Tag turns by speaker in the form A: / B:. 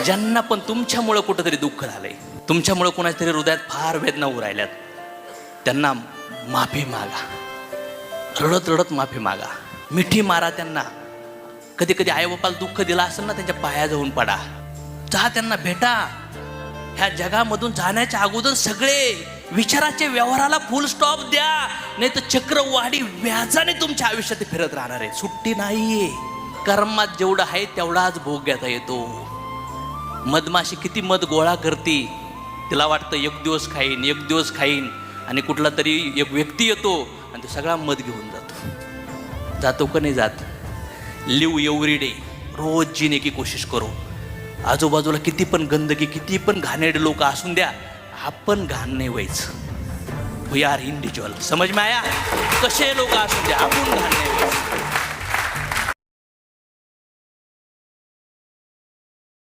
A: ज्यांना पण तुमच्यामुळं कुठंतरी दुःख झालंय, तुमच्यामुळं कोणाच्या तरी हृदयात फार वेदना होऊ राहिल्यात, त्यांना माफी मागा, रडत रडत माफी मागा, मिठी मारा त्यांना. कधी कधी आईबापाला दुःख दिलं असेल ना, त्यांच्या पाया जाऊन पडा, जा त्यांना भेटा. ह्या जगामधून जाण्याच्या अगोदर सगळे विचाराचे व्यवहाराला फुल स्टॉप द्या, नाही तर चक्रवाढी व्याजाने तुमच्या आयुष्यात फिरत राहणार आहे. सुट्टी नाहीये. कर्मात जेवढं आहे तेवढाच भोग घेता येतो. मधमाशी किती मध गोळा करते, तिला वाटतं एक दिवस खाईन, एक दिवस खाईन, आणि कुठला तरी एक व्यक्ती येतो आणि तो सगळा मध घेऊन जातो. जातो का नाही जात? Live every day. रोज जीने की कोशिश करो. आजूबाजूला किती पण गंदगी, किती पण घाणेरडे लोक असून द्या, आपण घाण नाही व्हायचं. We are individual. समज में आया? कसे लोक असून द्या, आपण घाण नाही व्हायचं.